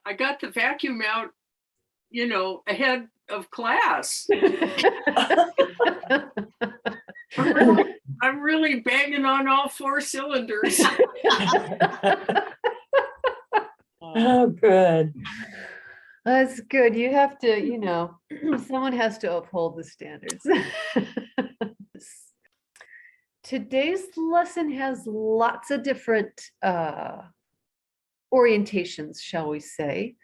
I got the vacuum out, ahead of class. I'm really banging on all four cylinders. Oh, good. That's good. You have to, someone has to uphold the standards. Today's lesson has lots of different orientations, shall we say,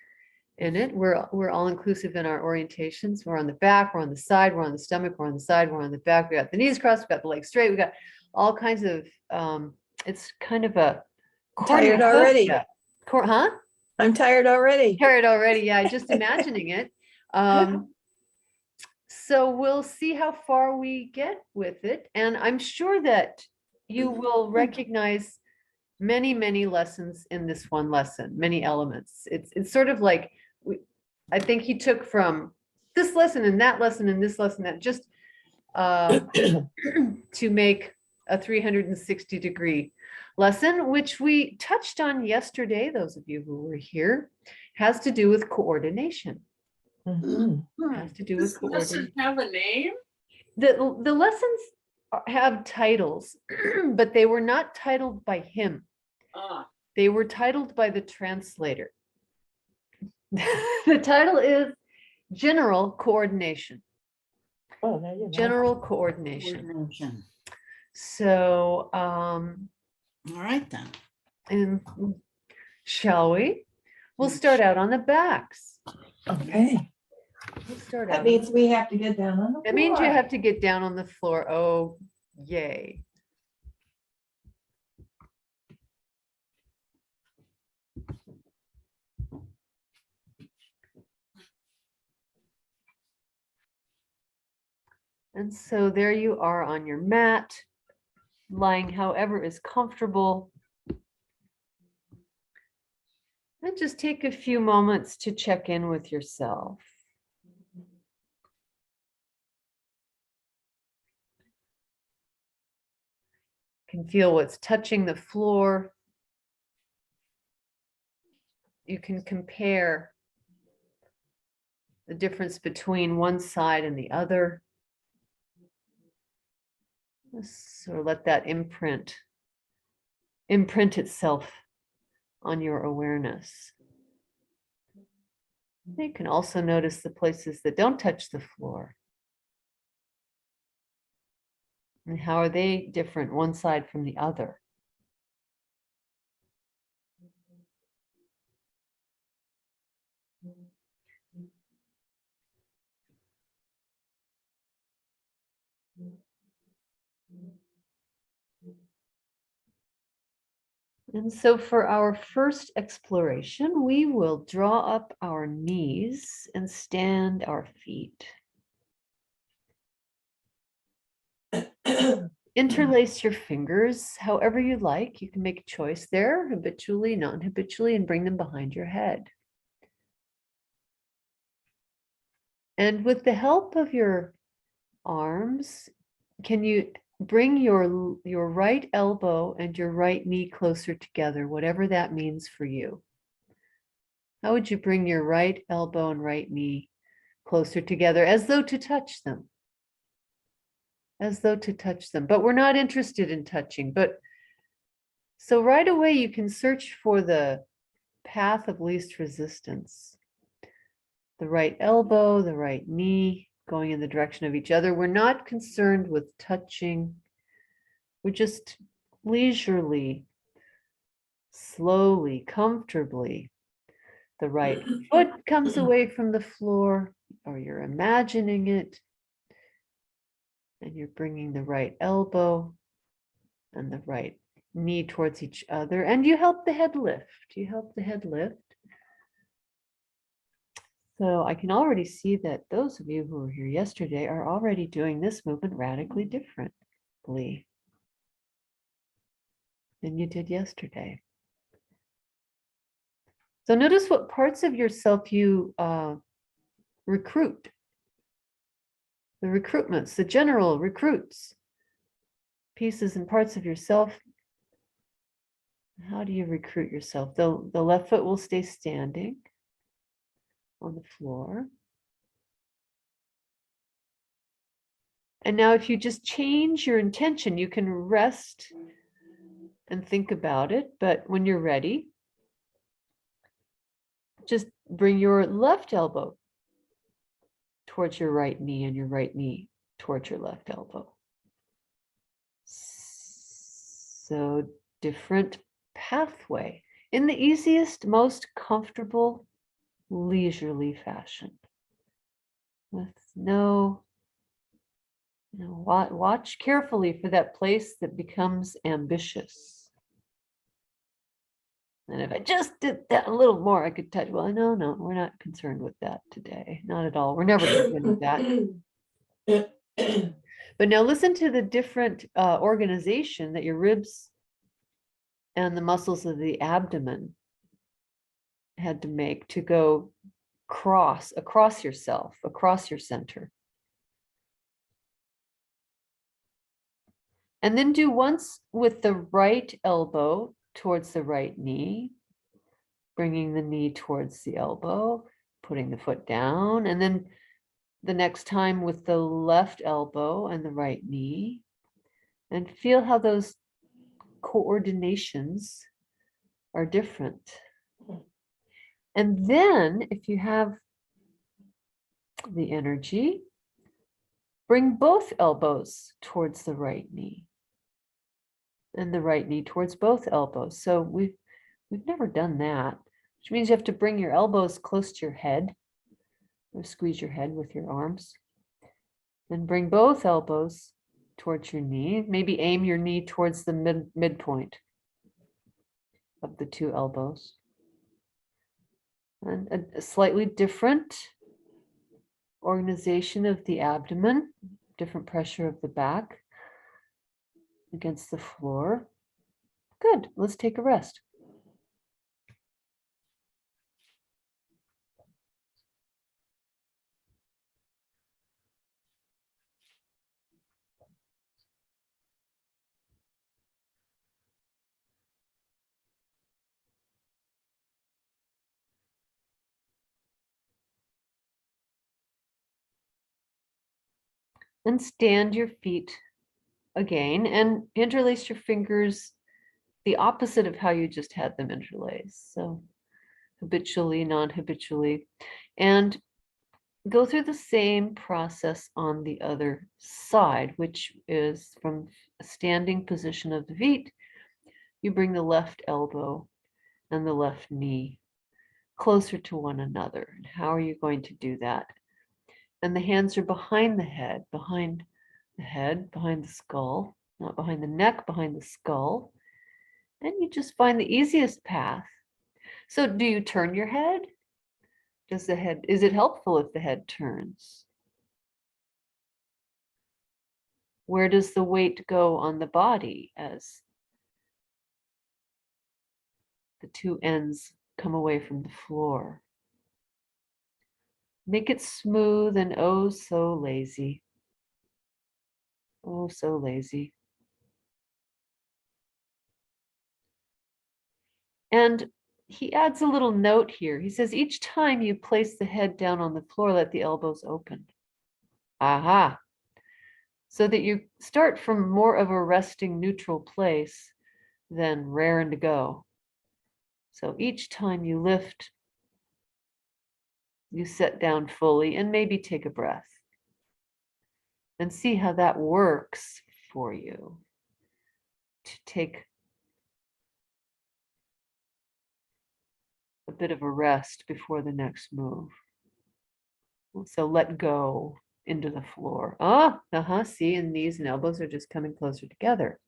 in it. We're all inclusive in our orientations. We're on the back, we're on the side, we're on the stomach, we're on the side, we're on the back. We got the knees crossed, we got the legs straight, we got all kinds of it's kind of a Tired already. Huh? I'm tired already. Tired already, yeah, just imagining it. So we'll see how far we get with it. And I'm sure that you will recognize many, many lessons in this one lesson, many elements. It's sort of like, I think he took from this lesson and that lesson and this lesson, that just to make a 360-degree lesson, which we touched on yesterday, those of you who were here, has to do with coordination. Mhm. Has to do with Does lesson coordination. have a name? The lessons have titles, but they were not titled by him. They were titled by the translator. The title is General Coordination. Oh, there you go. General Coordination. Coordination. So, All right then. and shall we? We'll start out on the backs. Okay. We'll start That out. means we have to get down on the floor. That means you have to get down on the floor. Oh, yay. And so there you are on your mat, lying however is comfortable. And just take a few moments to check in with yourself. You can feel what's touching the floor. You can compare the difference between one side and the other. Just sort of let that imprint itself on your awareness. You can also notice the places that don't touch the floor. And how are they different one side from the other? And so for our first exploration, we will draw up our knees and stand our feet. Interlace your fingers however you like. You can make a choice there, habitually, non-habitually, and bring them behind your head. And with the help of your arms, can you bring your right elbow and your right knee closer together, whatever that means for you? How would you bring your right elbow and right knee closer together, as though to touch them? As though to touch them, but we're not interested in touching. But so right away you can search for the path of least resistance. The right elbow, the right knee going in the direction of each other. We're not concerned with touching. We're just leisurely, slowly, comfortably. The right foot comes away from the floor, or you're imagining it. And you're bringing the right elbow and the right knee towards each other. And you help the head lift. You help the head lift. So I can already see that those of you who were here yesterday are already doing this movement radically differently than you did yesterday. So notice what parts of yourself you recruit. The recruitments, the general recruits, pieces and parts of yourself. How do you recruit yourself? The left foot will stay standing on the floor. And now if you just change your intention, you can rest and think about it. But when you're ready, just bring your left elbow towards your right knee and your right knee towards your left elbow. So different pathway in the easiest, most comfortable, leisurely fashion with no, watch carefully for that place that becomes ambitious. And if I just did that a little more, I could touch. Well, no, we're not concerned with that today. Not at all. We're never concerned with that. But now listen to the different organization that your ribs and the muscles of the abdomen had to make to go across yourself, across your center. And then do once with the right elbow towards the right knee, bringing the knee towards the elbow, putting the foot down, and then the next time with the left elbow and the right knee, and feel how those coordinations are different. And then if you have the energy, bring both elbows towards the right knee and the right knee towards both elbows. So we've never done that, which means you have to bring your elbows close to your head or squeeze your head with your arms. Then bring both elbows towards your knee. Maybe aim your knee towards the midpoint of the two elbows. And a slightly different organization of the abdomen, different pressure of the back against the floor. Good, let's take a rest. And stand your feet again and interlace your fingers the opposite of how you just had them interlaced. So habitually, non-habitually, and go through the same process on the other side, which is from a standing position of the feet. You bring the left elbow and the left knee closer to one another. And how are you going to do that? And the hands are behind the head, behind the skull, not behind the neck, behind the skull. And you just find the easiest path. So do you turn your head? Is it helpful if the head turns? Where does the weight go on the body as the two ends come away from the floor? Make it smooth and oh so lazy. Oh, so lazy. And he adds a little note here. He says, each time you place the head down on the floor, let the elbows open. Aha. So that you start from more of a resting neutral place than raring to go. So each time you lift, you sit down fully and maybe take a breath and see how that works for you to take a bit of a rest before the next move. So let go into the floor. See, and knees and elbows are just coming closer together.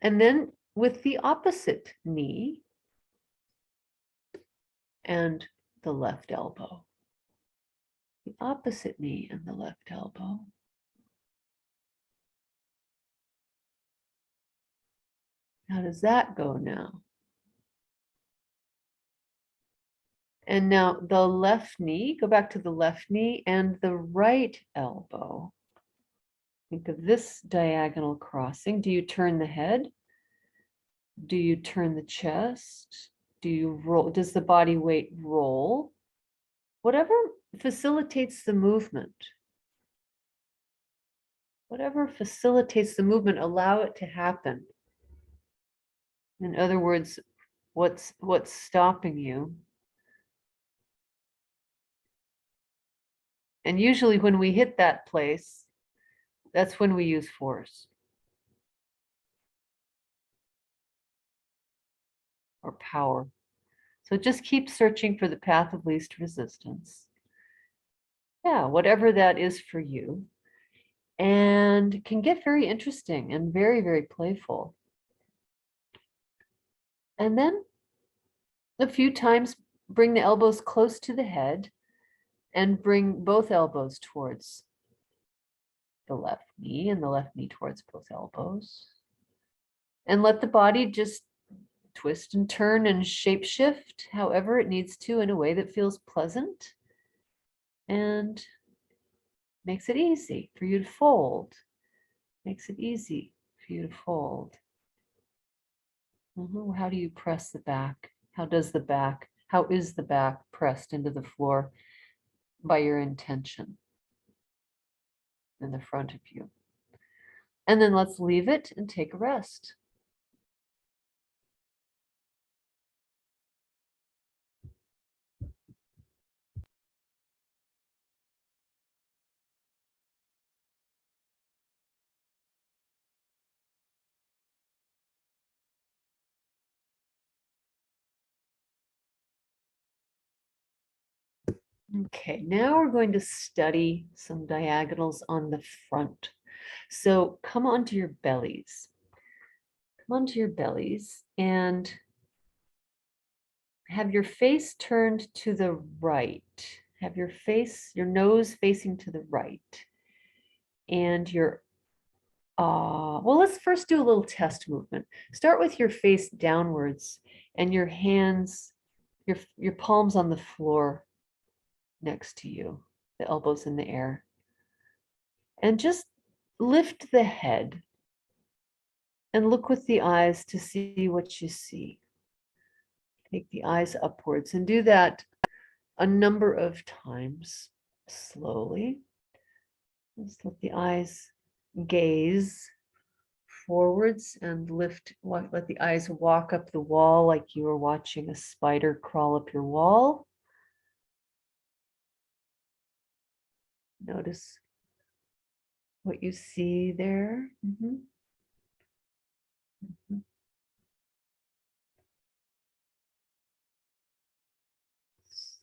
And then with the opposite knee and the left elbow. The opposite knee and the left elbow. How does that go now? And now the left knee, go back to the left knee and the right elbow. Think of this diagonal crossing. Do you turn the head? Do you turn the chest? Do you roll? Does the body weight roll? Whatever facilitates the movement. Whatever facilitates the movement, allow it to happen. In other words, what's stopping you? And usually when we hit that place, that's when we use force or power. So just keep searching for the path of least resistance. Yeah, whatever that is for you. And can get very interesting and very, very playful. And then a few times, bring the elbows close to the head and bring both elbows towards the left knee and the left knee towards both elbows. And let the body just twist and turn and shape shift however it needs to in a way that feels pleasant and makes it easy for you to fold. Makes it easy for you to fold. How do you press the back? How is the back pressed into the floor by your intention in the front of you? And then let's leave it and take a rest. Okay, now we're going to study some diagonals on the front. So come onto your bellies. Come onto your bellies and have your face turned to the right. Have your nose facing to the right. And well, let's first do a little test movement. Start with your face downwards and your hands, your palms on the floor next to you, the elbows in the air. And just lift the head and look with the eyes to see what you see. Take the eyes upwards and do that a number of times slowly. Just let the eyes gaze forwards and let the eyes walk up the wall like you were watching a spider crawl up your wall. Notice what you see there.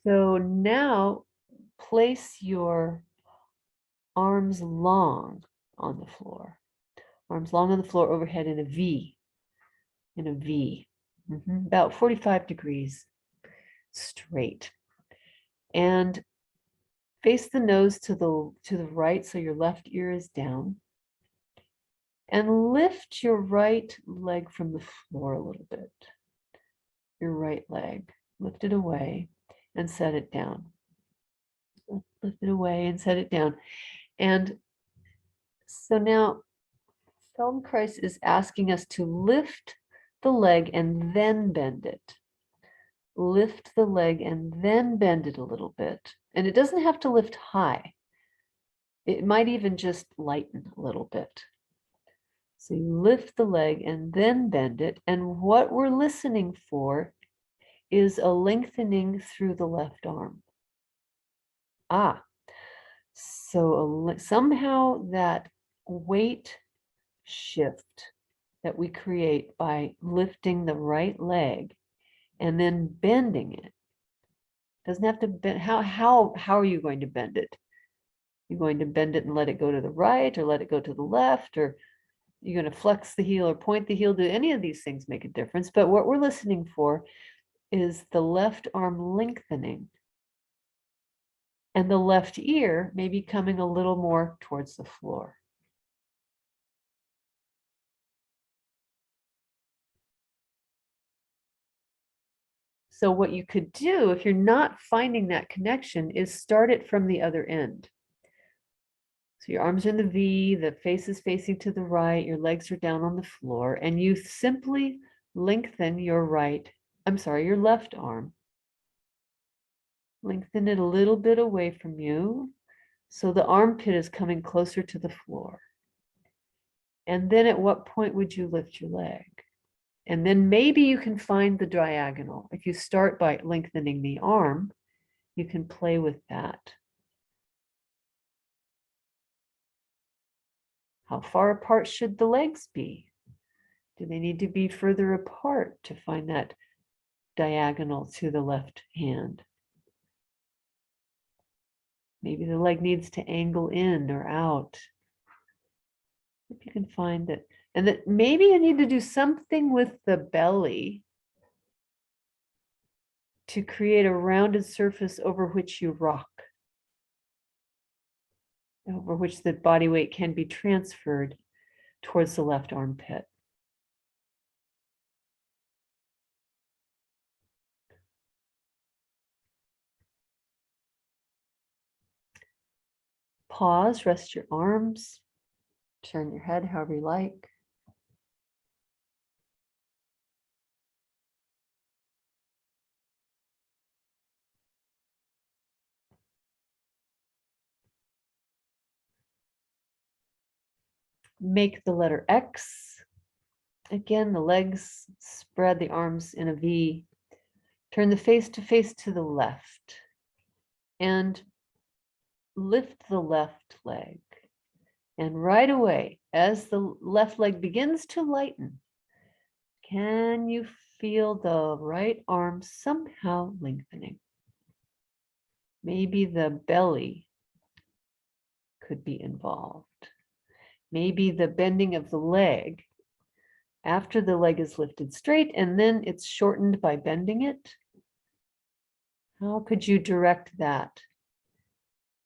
So now place your arms long on the floor. Arms long on the floor overhead in a V. About 45 degrees straight. And face the nose to the right so your left ear is down. And lift your right leg from the floor a little bit. Your right leg. Lift it away and set it down. Lift it away and set it down. And so now Feldenkrais is asking us to lift the leg and then bend it. Lift the leg and then bend it a little bit. And it doesn't have to lift high. It might even just lighten a little bit. So you lift the leg and then bend it. And what we're listening for is a lengthening through the left arm. So somehow that weight shift that we create by lifting the right leg and then bending it doesn't have to bend. How are you going to bend it? You're going to bend it and let it go to the right or let it go to the left, or you're going to flex the heel or point the heel. Do any of these things make a difference? But what we're listening for is the left arm lengthening and the left ear maybe coming a little more towards the floor. So what you could do if you're not finding that connection is start it from the other end. So your arms are in the V, the face is facing to the right, your legs are down on the floor, and you simply lengthen your your left arm. Lengthen it a little bit away from you. So the armpit is coming closer to the floor. And then at what point would you lift your leg? And then maybe you can find the diagonal. If you start by lengthening the arm, you can play with that. How far apart should the legs be? Do they need to be further apart to find that diagonal to the left hand? Maybe the leg needs to angle in or out. If you can find it. And that maybe you need to do something with the belly to create a rounded surface over which you rock, over which the body weight can be transferred towards the left armpit. Pause, rest your arms, turn your head however you like. Make the letter X. Again, the legs spread, the arms in a V. Turn the face to the left and lift the left leg. And right away, as the left leg begins to lighten, can you feel the right arm somehow lengthening? Maybe the belly could be involved. Maybe the bending of the leg after the leg is lifted straight and then it's shortened by bending it. How could you direct that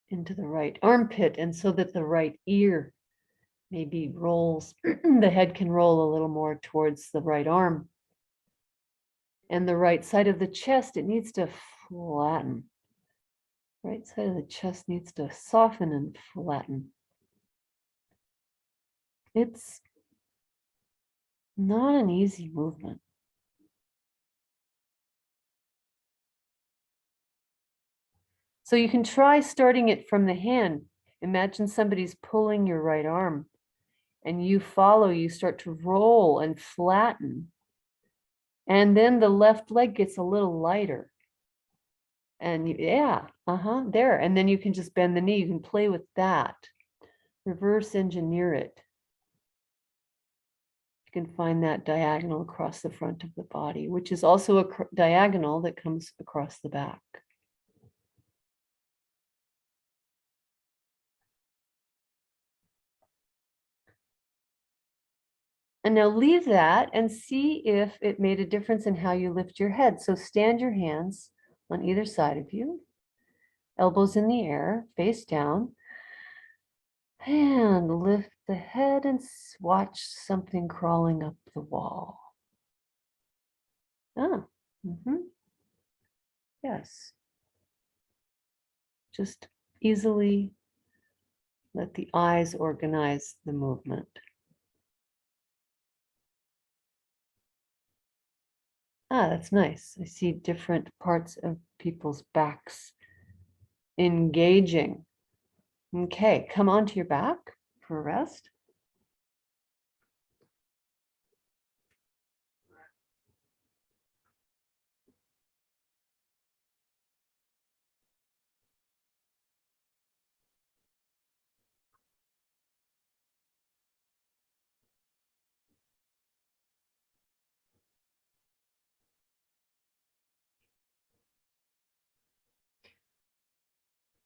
into the right armpit and so that the right ear maybe rolls, the head can roll a little more towards the right arm. And the right side of the chest, it needs to flatten. Right side of the chest needs to soften and flatten. It's not an easy movement. So you can try starting it from the hand. Imagine somebody's pulling your right arm and you follow, you start to roll and flatten. And then the left leg gets a little lighter. And there. And then you can just bend the knee. You can play with that. Reverse engineer it. You can find that diagonal across the front of the body, which is also a diagonal that comes across the back. And now leave that and see if it made a difference in how you lift your head. So stand your hands on either side of you, elbows in the air, face down, and lift the head and watch something crawling up the wall. Yes. Just easily let the eyes organize the movement. That's nice. I see different parts of people's backs engaging. Okay, come onto your back for a rest.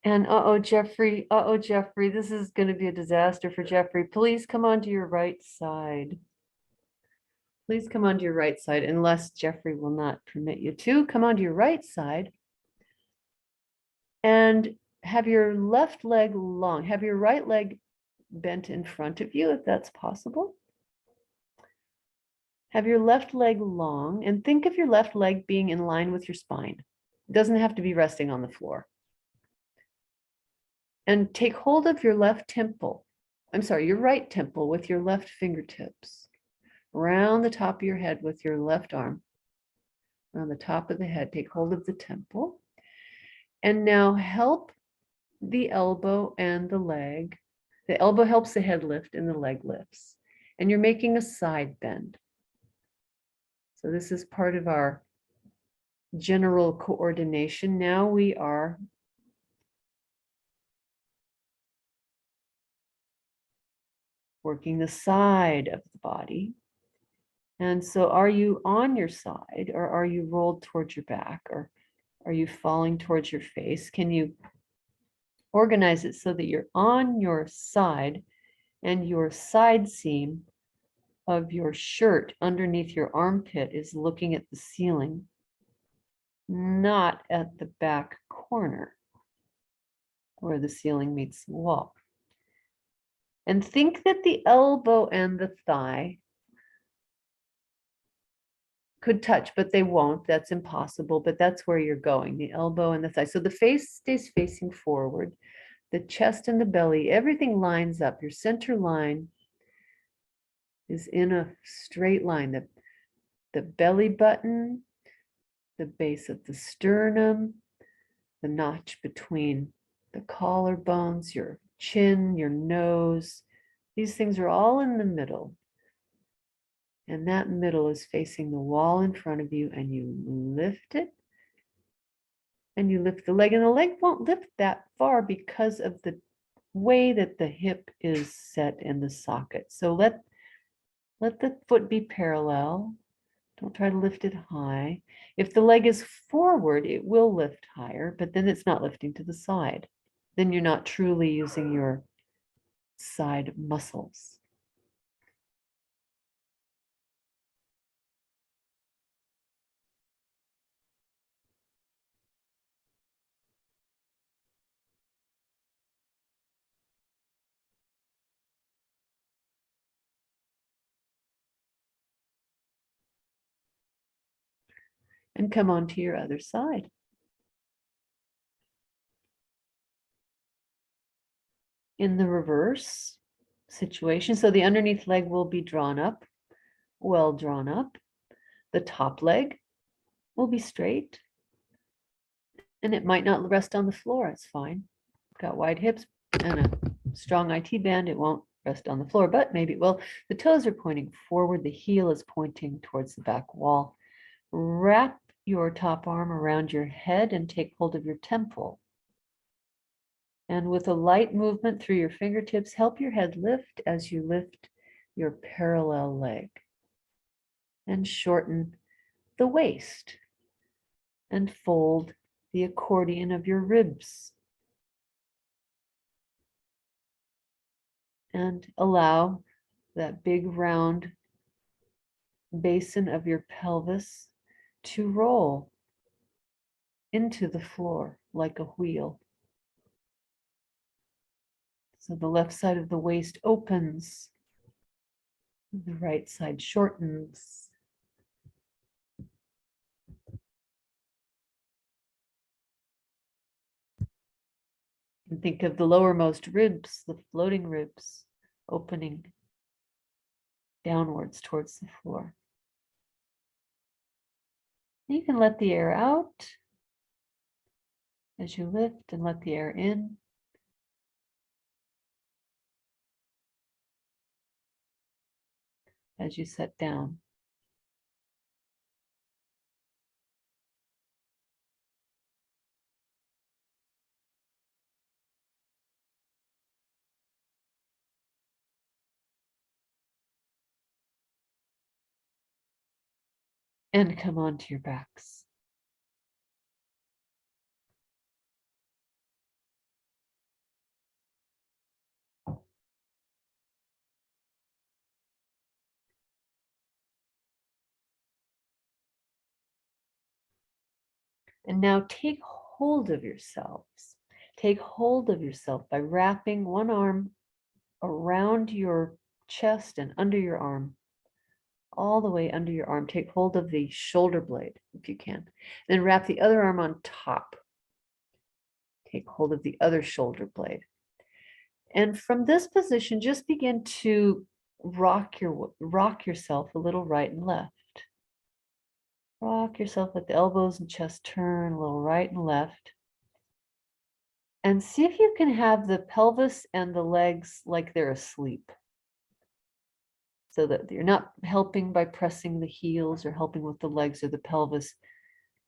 And Jeffrey, this is going to be a disaster for Jeffrey. Please come onto your right side. Please come onto your right side, unless Jeffrey will not permit you to. Come onto your right side and have your left leg long. Have your right leg bent in front of you, if that's possible. Have your left leg long and think of your left leg being in line with your spine. It doesn't have to be resting on the floor. And take hold of your left temple. I'm sorry, your right temple with your left fingertips. Around the top of your head with your left arm. Around the top of the head, take hold of the temple. And now help the elbow and the leg. The elbow helps the head lift and the leg lifts. And you're making a side bend. So this is part of our general coordination. Now we are working the side of the body. And so are you on your side or are you rolled towards your back or are you falling towards your face? Can you organize it so that you're on your side and your side seam of your shirt underneath your armpit is looking at the ceiling, not at the back corner where the ceiling meets the wall. And think that the elbow and the thigh could touch, but they won't. That's impossible, but that's where you're going, the elbow and the thigh. So the face stays facing forward, the chest and the belly, everything lines up. Your center line is in a straight line. The belly button, the base of the sternum, the notch between the collarbones, your chin, your nose. These things are all in the middle. And that middle is facing the wall in front of you, and you lift it. And you lift the leg, and the leg won't lift that far because of the way that the hip is set in the socket. So let the foot be parallel. Don't try to lift it high. If the leg is forward, it will lift higher, but then it's not lifting to the side. Then you're not truly using your side muscles. And come on to your other side. In the reverse situation, so the underneath leg will be drawn up, well drawn up. The top leg will be straight. And it might not rest on the floor, it's fine. Got wide hips and a strong IT band, it won't rest on the floor, but maybe it will. The toes are pointing forward, the heel is pointing towards the back wall. Wrap your top arm around your head and take hold of your temple. And with a light movement through your fingertips, help your head lift as you lift your parallel leg. And shorten the waist. And fold the accordion of your ribs. And allow that big round basin of your pelvis to roll into the floor like a wheel. So the left side of the waist opens, the right side shortens. And think of the lowermost ribs, the floating ribs, opening downwards towards the floor. You can let the air out as you lift and let the air in. As you set down. And come onto your backs. And now take hold of yourselves. Take hold of yourself by wrapping one arm around your chest and under your arm, all the way under your arm. Take hold of the shoulder blade if you can. Then wrap the other arm on top. Take hold of the other shoulder blade. And from this position, just begin to rock yourself a little right and left. Rock yourself, let the elbows and chest turn a little right and left. And see if you can have the pelvis and the legs like they're asleep. So that you're not helping by pressing the heels or helping with the legs or the pelvis.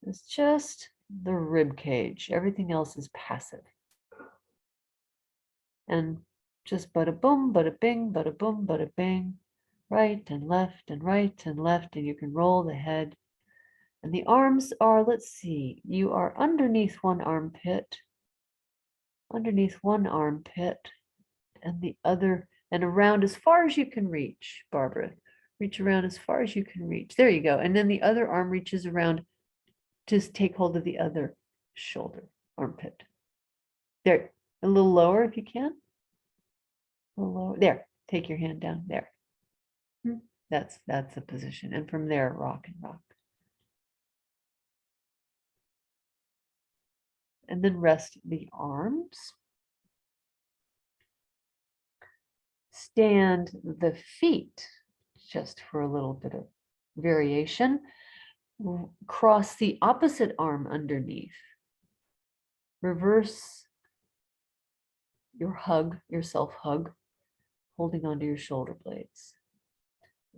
It's just the rib cage. Everything else is passive. And just bada boom, bada bing, bada boom, bada bing. Right and left and right and left. And you can roll the head. And the arms are, let's see, you are underneath one armpit. Underneath one armpit. And the other, and around as far as you can reach, Barbara. Reach around as far as you can reach. There you go. And then the other arm reaches around. Just take hold of the other shoulder, armpit. There, a little lower if you can. A little lower. There, take your hand down there. That's the position. And from there, rock and rock. And then rest the arms. Stand the feet, just for a little bit of variation. Cross the opposite arm underneath. Reverse your hug, your self-hug, holding onto your shoulder blades.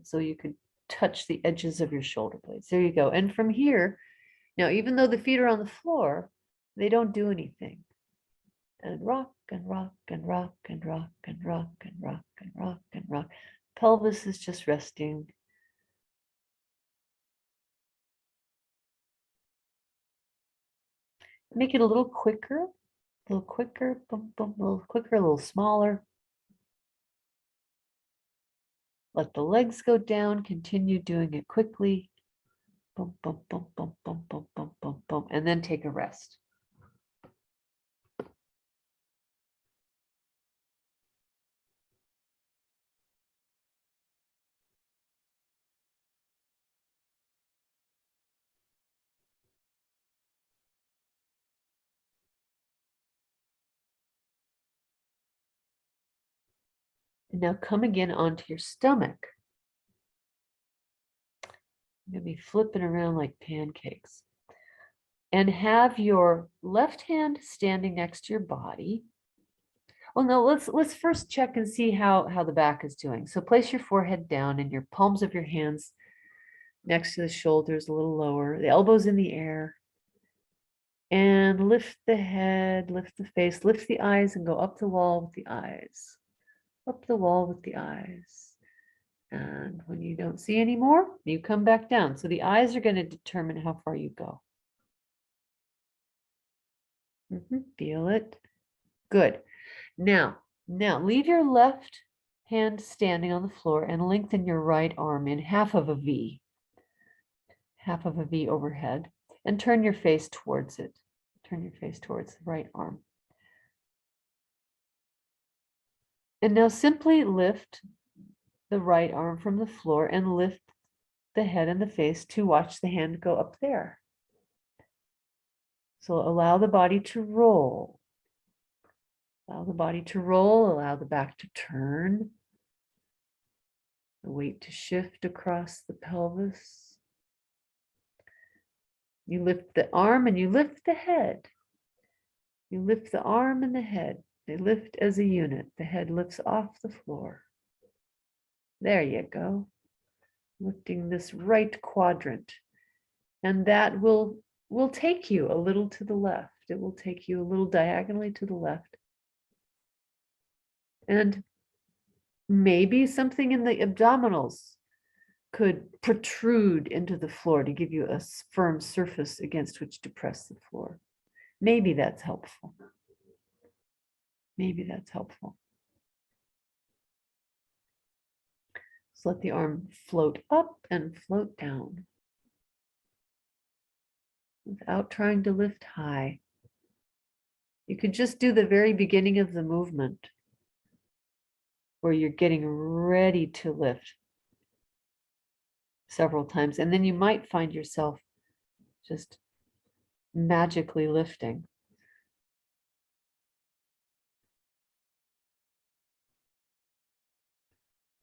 So you could touch the edges of your shoulder blades. There you go. And from here, now even though the feet are on the floor, they don't do anything. And rock and rock and rock and rock and rock and rock and rock and rock. Pelvis is just resting. Make it a little quicker, boom, boom, a little quicker, a little smaller. Let the legs go down, continue doing it quickly. Boom, boom, boom, boom, boom, boom, boom, boom, boom, and then take a rest. And now come again onto your stomach. You're gonna be flipping around like pancakes. And have your left hand standing next to your body. Well, no, let's first check and see how the back is doing. So place your forehead down and your palms of your hands next to the shoulders, a little lower, the elbows in the air. And lift the head, lift the face, lift the eyes and go up the wall with the eyes. Up the wall with the eyes. And when you don't see anymore, you come back down. So the eyes are going to determine how far you go. Feel it. Good. Now leave your left hand standing on the floor and lengthen your right arm in half of a V. Half of a V overhead. And turn your face towards it. Turn your face towards the right arm. And now simply lift the right arm from the floor and lift the head and the face to watch the hand go up there. So allow the body to roll. Allow the body to roll, allow the back to turn. The weight to shift across the pelvis. You lift the arm and you lift the head. You lift the arm and the head. They lift as a unit. The head lifts off the floor. There you go. Lifting this right quadrant. And that will take you a little to the left. It will take you a little diagonally to the left. And maybe something in the abdominals could protrude into the floor to give you a firm surface against which to press the floor. Maybe that's helpful. Maybe that's helpful. So let the arm float up and float down without trying to lift high. You could just do the very beginning of the movement where you're getting ready to lift. several times, and then you might find yourself just magically lifting.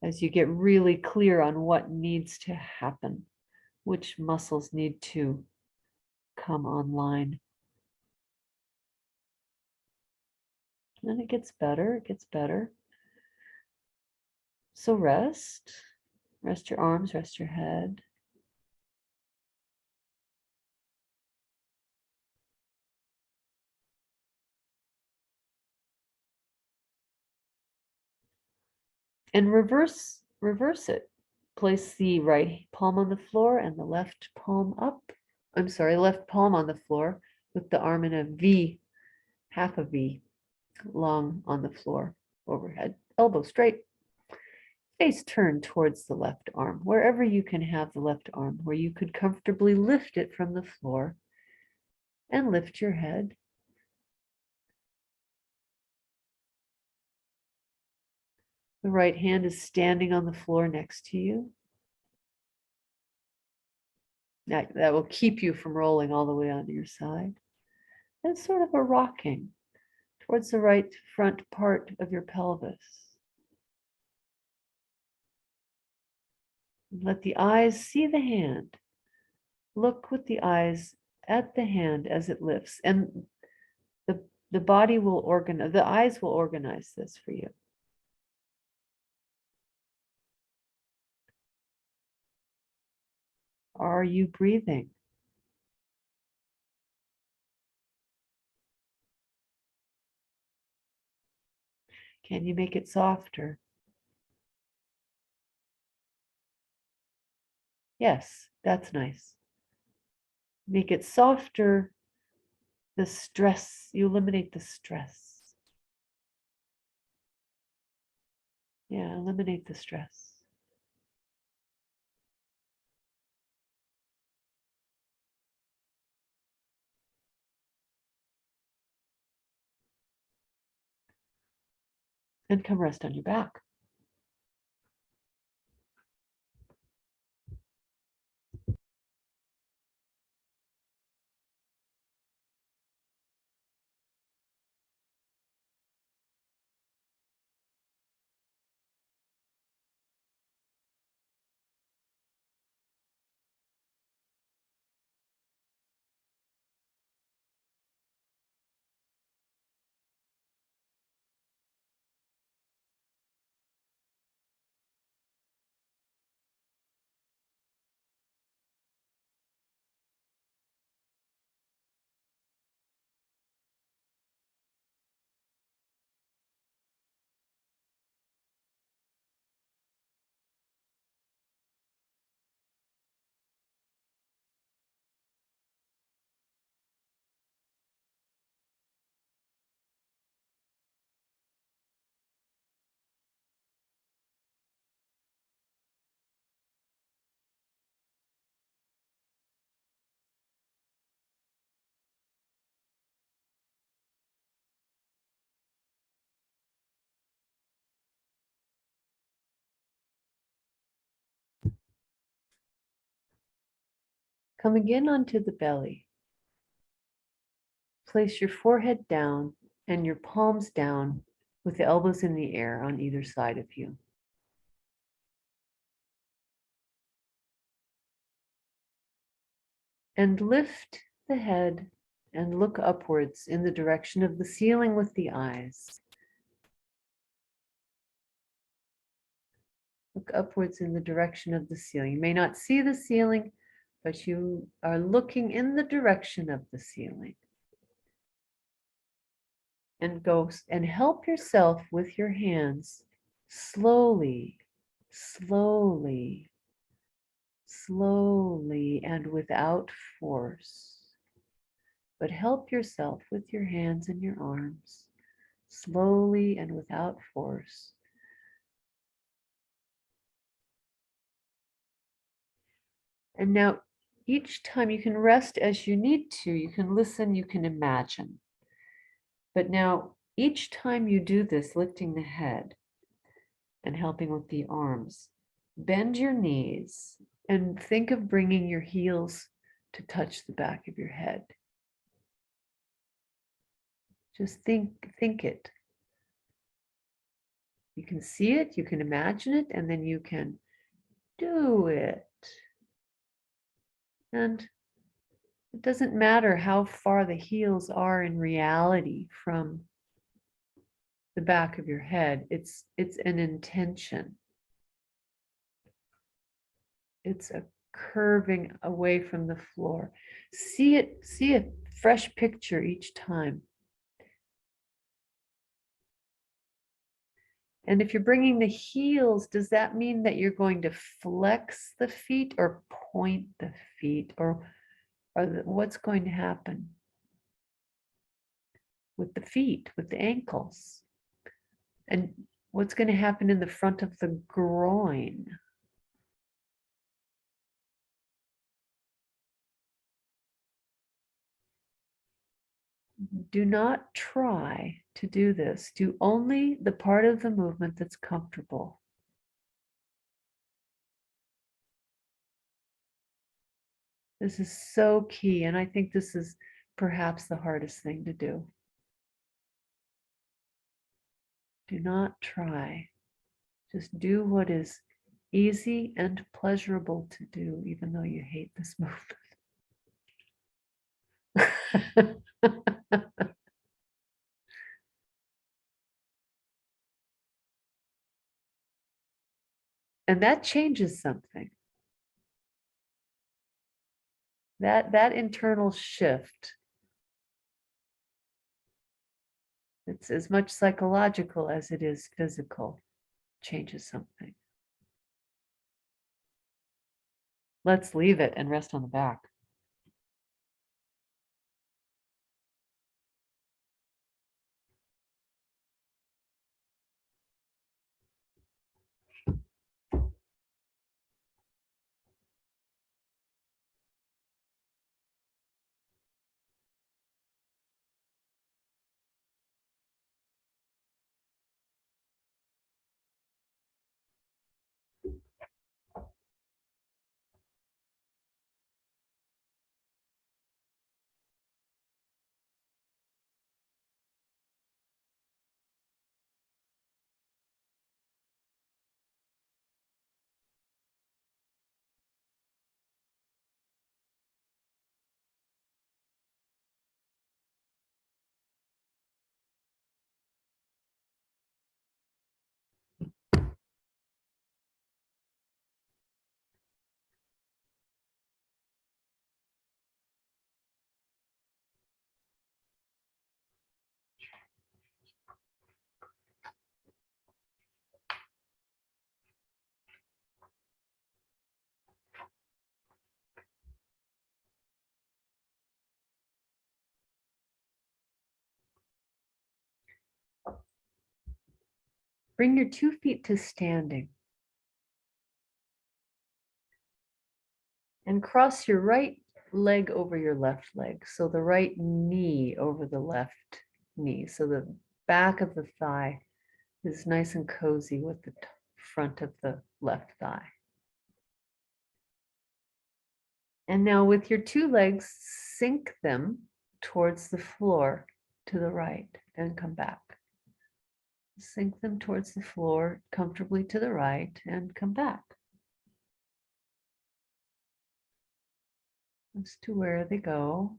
As you get really clear on what needs to happen, which muscles need to come online. And it gets better, it gets better. So rest your arms, rest your head. And reverse it. Place the right palm on the floor and the left palm up. I'm sorry, left palm on the floor with the arm in a V, half a V, long on the floor, overhead, elbow straight. Face turned towards the left arm, wherever you can have the left arm, where you could comfortably lift it from the floor and lift your head. The right hand is standing on the floor next to you. That will keep you from rolling all the way onto your side. And sort of a rocking towards the right front part of your pelvis. Let the eyes see the hand. Look with the eyes at the hand as it lifts, and the body will organize, the eyes will organize this for you. Are you breathing? Can you make it softer? Yes, that's nice. Make it softer. The stress, you eliminate the stress. Yeah, eliminate the stress. And come rest on your back. Come again onto the belly. Place your forehead down and your palms down with the elbows in the air on either side of you. And lift the head and look upwards in the direction of the ceiling with the eyes. Look upwards in the direction of the ceiling. You may not see the ceiling, but you are looking in the direction of the ceiling. And go and help yourself with your hands slowly, slowly, slowly, and without force. But help yourself with your hands and your arms, slowly and without force. And now, each time you can rest as you need to, you can listen, you can imagine. But now, each time you do this, lifting the head and helping with the arms, bend your knees And think of bringing your heels to touch the back of your head. Just think it. You can see it, you can imagine it, and then you can do it. And it doesn't matter how far the heels are in reality from the back of your head. It's an intention. It's a curving away from the floor. See a fresh picture each time. And if you're bringing the heels, does that mean that you're going to flex the feet or point the feet, or what's going to happen with the feet, with the ankles? And what's going to happen in the front of the groin? Do not try to do this. Do only the part of the movement that's comfortable. This is so key, and I think this is perhaps the hardest thing to do. Do not try. Just do what is easy and pleasurable to do, even though you hate this movement. And that changes something. That internal shift, it's as much psychological as it is physical, changes something. Let's leave it and rest on the back. Bring your 2 feet to standing. And cross your right leg over your left leg. So the right knee over the left knee. So the back of the thigh is nice and cozy with the front of the left thigh. And now with your 2 legs, sink them towards the floor to the right and come back. Sink them towards the floor comfortably to the right and come back. As to where they go,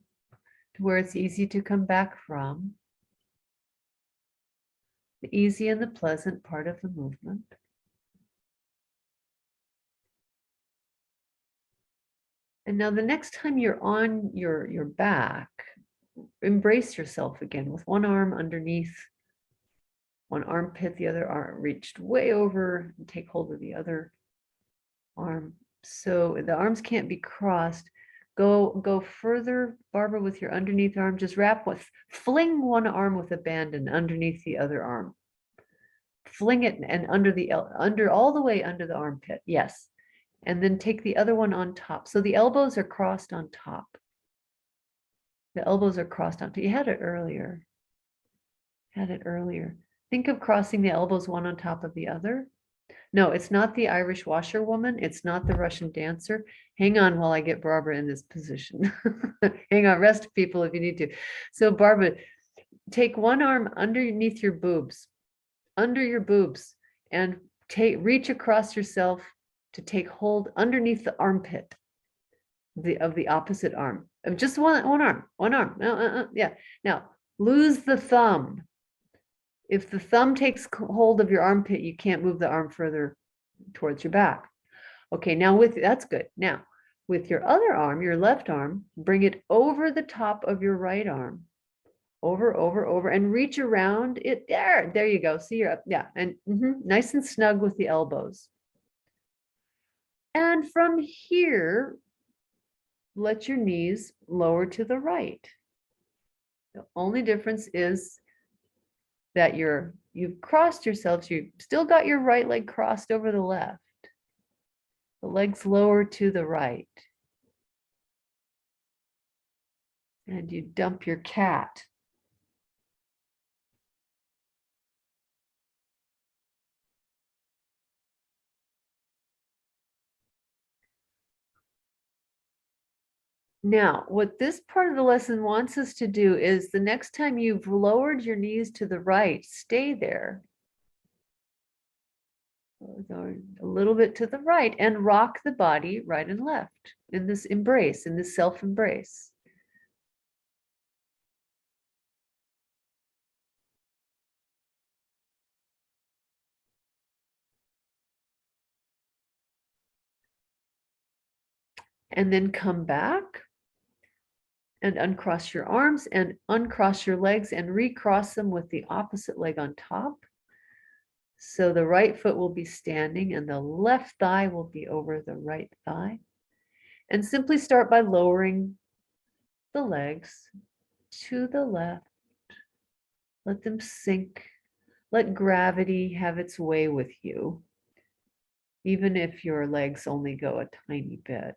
to where it's easy to come back from. The easy and the pleasant part of the movement. And now the next time you're on your back, embrace yourself again with one arm underneath one armpit, the other arm reached way over, and take hold of the other arm. So the arms can't be crossed. Go further, Barbara, with your underneath arm. Just fling one arm with abandon underneath the other arm. Fling it and under all the way under the armpit. Yes. And then take the other one on top. So the elbows are crossed on top. The elbows are crossed on top. You had it earlier. Think of crossing the elbows one on top of the other. No, it's not the Irish washerwoman. It's not the Russian dancer. Hang on while I get Barbara in this position. Hang on, rest people if you need to. So Barbara, take one arm underneath your boobs, and reach across yourself to take hold underneath the armpit of the opposite arm. Of just one arm. Yeah. Now lose the thumb. If the thumb takes hold of your armpit, you can't move the arm further towards your back. Okay, now that's good. Now, with your other arm, your left arm, bring it over the top of your right arm. Over, and reach around it. There you go. See, you're up. Yeah, and nice and snug with the elbows. And from here, let your knees lower to the right. The only difference is that you've crossed yourselves. You've still got your right leg crossed over the left. The legs lower to the right. And you dump your cat. Now, what this part of the lesson wants us to do is the next time you've lowered your knees to the right, stay there. A little bit to the right and rock the body right and left in this embrace, in this self-embrace. And then come back and uncross your arms and uncross your legs and recross them with the opposite leg on top. So the right foot will be standing and the left thigh will be over the right thigh. And simply start by lowering the legs to the left. Let them sink. Let gravity have its way with you, even if your legs only go a tiny bit.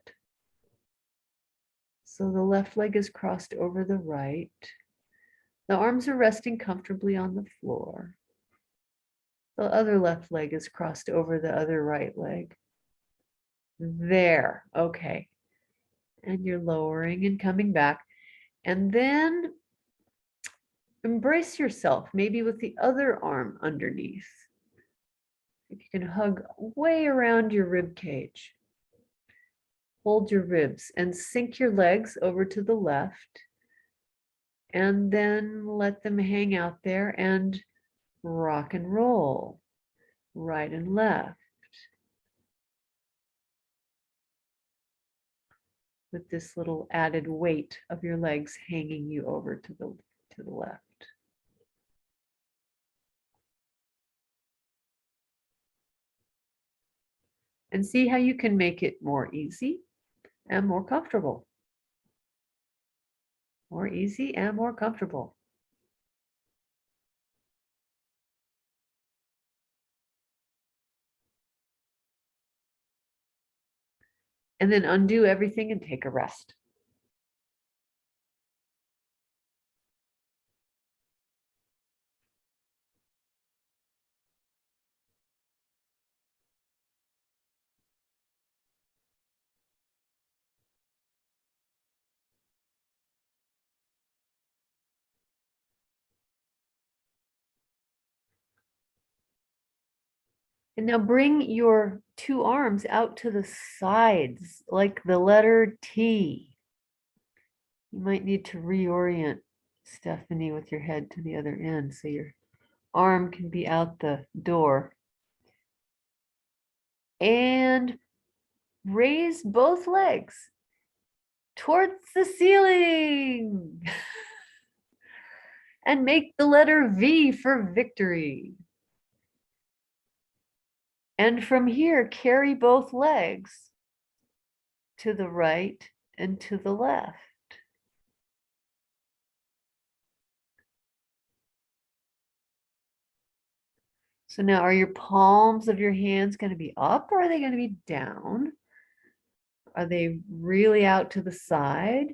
So the left leg is crossed over the right. The arms are resting comfortably on the floor. The other left leg is crossed over the other right leg. There, okay. And you're lowering and coming back. And then embrace yourself, maybe with the other arm underneath. If you can hug way around your rib cage. Hold your ribs and sink your legs over to the left. And then let them hang out there and rock and roll, right and left. With this little added weight of your legs hanging you over to the left. And see how you can make it more easy and more comfortable. More easy and more comfortable. And then undo everything and take a rest. And now bring your two arms out to the sides, like the letter T. You might need to reorient, Stephanie, with your head to the other end so your arm can be out the door. And raise both legs towards the ceiling. And make the letter V for victory. And from here, carry both legs to the right and to the left. So now are your palms of your hands going to be up or are they going to be down? Are they really out to the side?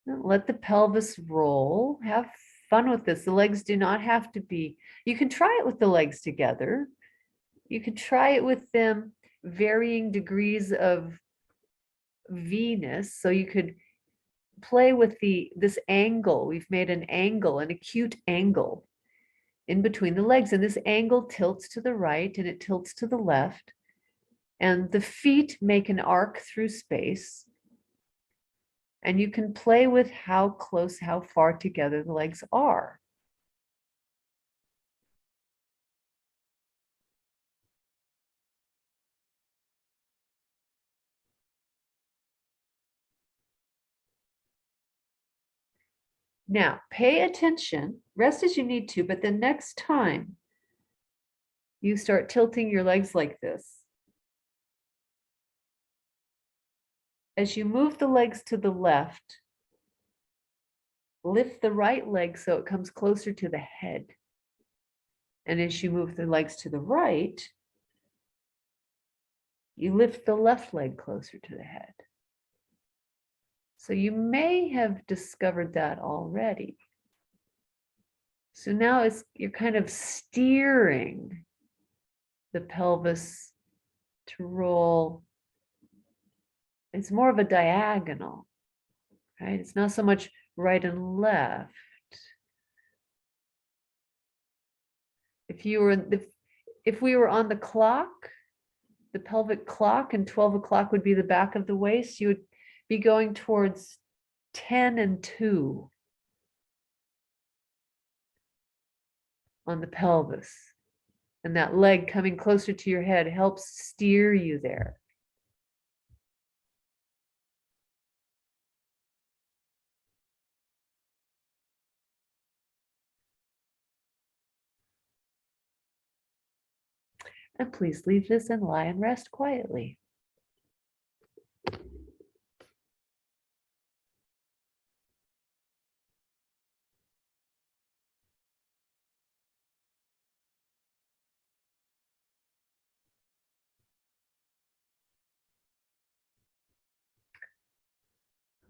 Let the pelvis roll. Have fun with this. The legs do not have to be, you can try it with the legs together. you could try it with them varying degrees of Venus. So you could play with this angle. We've made an angle, an acute angle in between the legs. And this angle tilts to the right and it tilts to the left. And the feet make an arc through space. And you can play with how close, how far together the legs are. Now, pay attention, rest as you need to, but the next time you start tilting your legs like this, as you move the legs to the left, lift the right leg so it comes closer to the head. And as you move the legs to the right, you lift the left leg closer to the head. So you may have discovered that already. So now you're kind of steering the pelvis to roll. It's more of a diagonal, right? It's not so much right and left. If we were on the clock, the pelvic clock, and 12 o'clock would be the back of the waist, you would be going towards 10 and 2 on the pelvis. And that leg coming closer to your head helps steer you there. And please leave this and lie and rest quietly.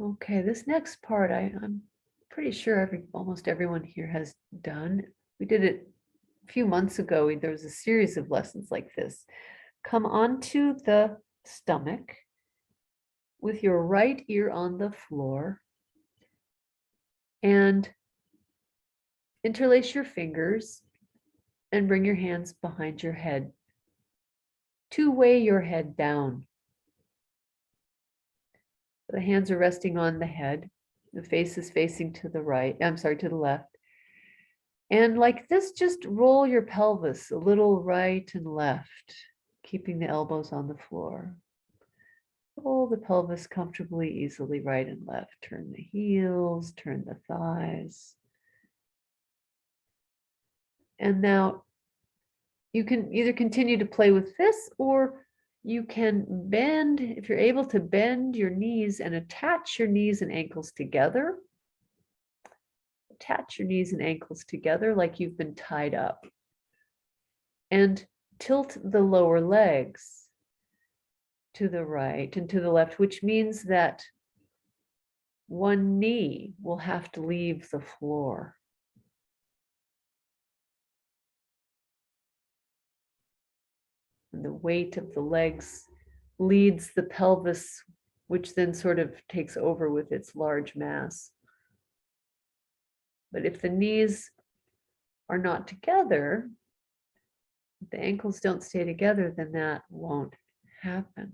Okay, this next part I'm pretty sure almost everyone here has done. We did it a few months ago. There was a series of lessons like this. Come onto the stomach with your right ear on the floor and interlace your fingers and bring your hands behind your head to weigh your head down. The hands are resting on the head. The face is facing to the right. I'm sorry, to the left. And like this, just roll your pelvis a little right and left, keeping the elbows on the floor. Roll the pelvis comfortably, easily right and left. Turn the heels, turn the thighs. And now you can either continue to play with this, or you can bend, if you're able to bend your knees and attach your knees and ankles together. Attach your knees and ankles together like you've been tied up. And tilt the lower legs to the right and to the left, which means that one knee will have to leave the floor. And the weight of the legs leads the pelvis, which then sort of takes over with its large mass. But if the knees are not together, if the ankles don't stay together, then that won't happen.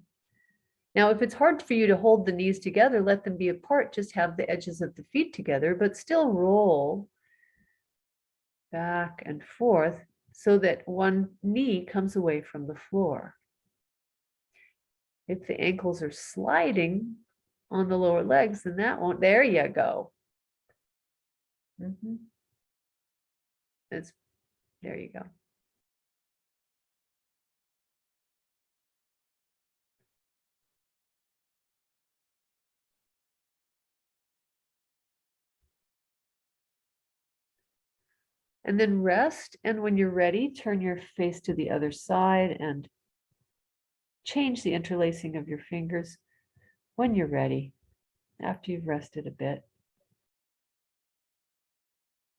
Now, if it's hard for you to hold the knees together, let them be apart, just have the edges of the feet together, but still roll back and forth so that one knee comes away from the floor. If the ankles are sliding on the lower legs, then that won't, there you go. There you go. And then rest, and when you're ready, turn your face to the other side and change the interlacing of your fingers when you're ready, after you've rested a bit.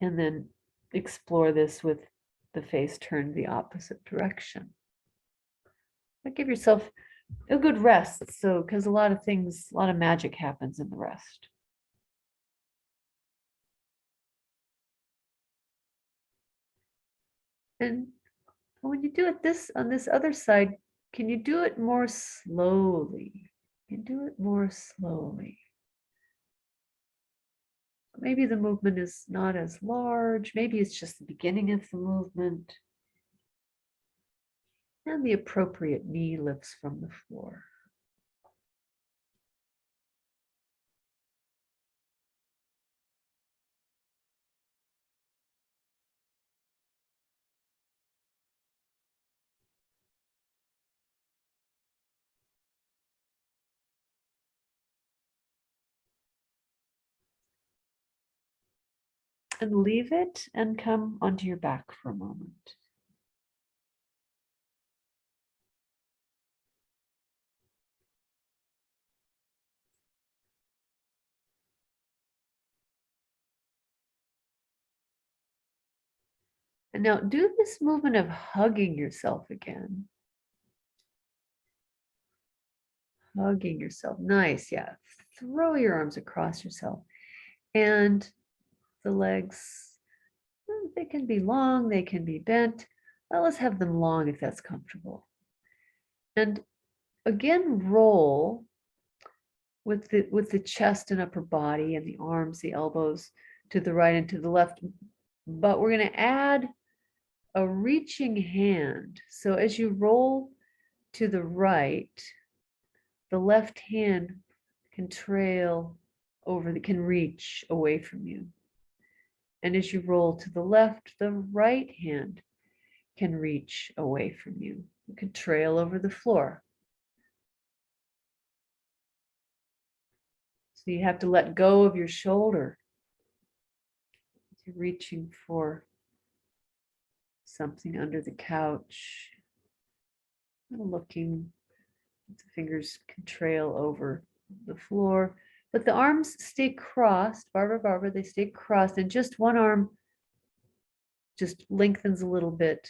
And then explore this with the face turned the opposite direction. But give yourself a good rest. So, because a lot of things, a lot of magic happens in the rest. And when you do it this on this other side, can you do it more slowly? You do it more slowly. Maybe the movement is not as large. Maybe it's just the beginning of the movement. And the appropriate knee lifts from the floor. And leave it and come onto your back for a moment. And now do this movement of hugging yourself again. Hugging yourself. Nice. Yeah. Throw your arms across yourself. And the legs, they can be long, they can be bent. Well, let's have them long if that's comfortable. And again, roll with the chest and upper body and the arms, the elbows to the right and to the left. But we're going to add a reaching hand. So as you roll to the right, the left hand can trail over, can reach away from you. And as you roll to the left, the right hand can reach away from you. You can trail over the floor. So you have to let go of your shoulder. You're reaching for something under the couch. Looking, the fingers can trail over the floor, but the arms stay crossed. Barbara, they stay crossed, and just one arm just lengthens a little bit.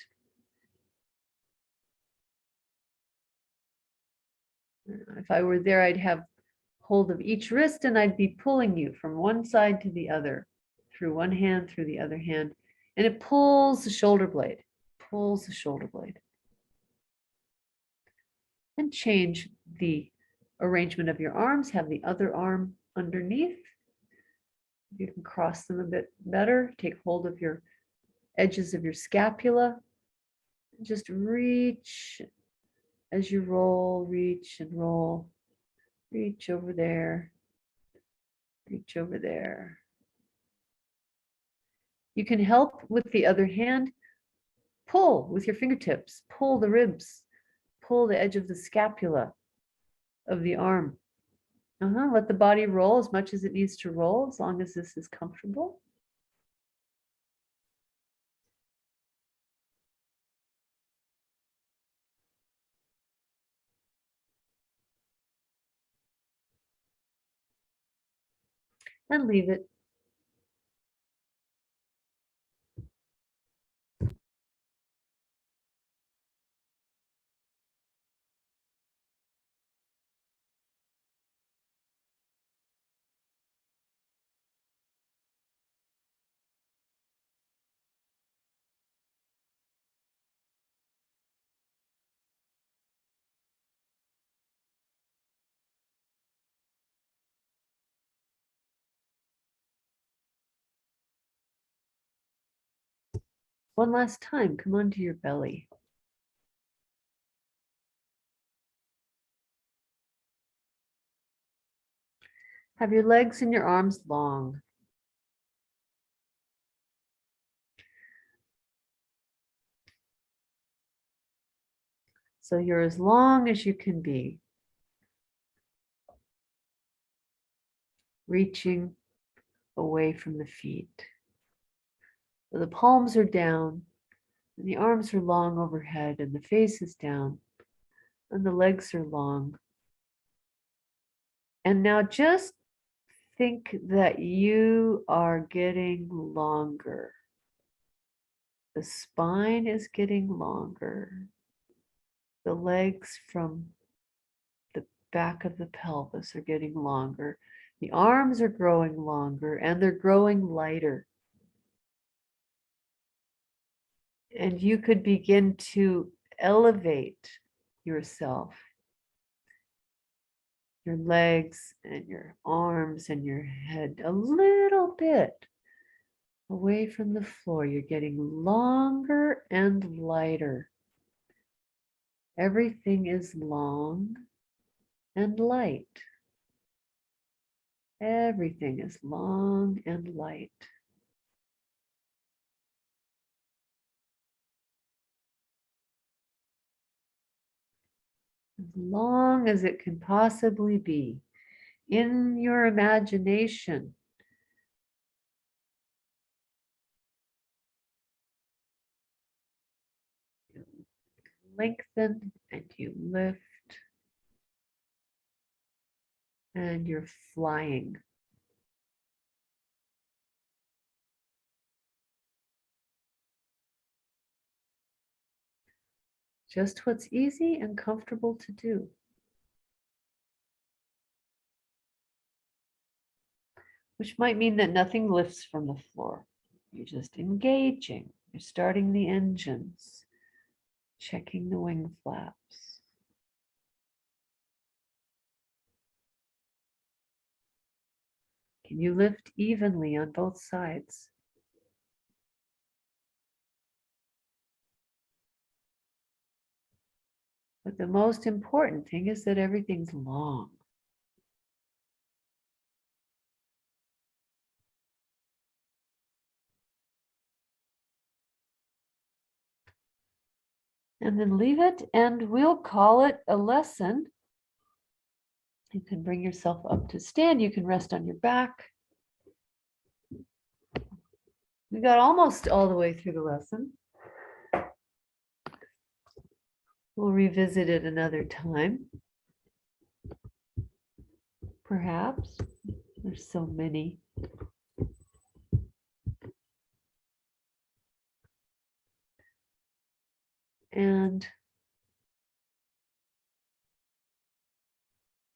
If I were there, I'd have hold of each wrist and I'd be pulling you from one side to the other, through one hand, through the other hand, and it pulls the shoulder blade, pulls the shoulder blade. And change the arrangement of your arms, have the other arm underneath. You can cross them a bit better, take hold of your edges of your scapula. Just reach as you roll, reach and roll. Reach over there, reach over there. You can help with the other hand. Pull with your fingertips, pull the ribs, pull the edge of the scapula of the arm. Let the body roll as much as it needs to roll, as long as this is comfortable. And leave it. One last time, come onto your belly. Have your legs and your arms long. So you're as long as you can be. Reaching away from the feet. So the palms are down, and the arms are long overhead, and the face is down, and the legs are long. And now just think that you are getting longer. The spine is getting longer. the legs from the back of the pelvis are getting longer. The arms are growing longer and they're growing lighter. And you could begin to elevate yourself, your legs and your arms and your head a little bit away from the floor. You're getting longer and lighter. Everything is long and light. Everything is long and light. As long as it can possibly be in your imagination. You lengthen and you lift and you're flying. Just what's easy and comfortable to do. Which might mean that nothing lifts from the floor. You're just engaging. You're starting the engines, checking the wing flaps. Can you lift evenly on both sides? But the most important thing is that everything's long. And then leave it, and we'll call it a lesson. You can bring yourself up to stand. You can rest on your back. We got almost all the way through the lesson. We'll revisit it another time. Perhaps. There's so many. And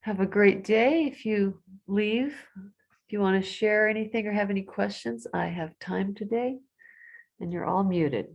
have a great day. If you leave, if you want to share anything or have any questions, I have time today, and you're all muted.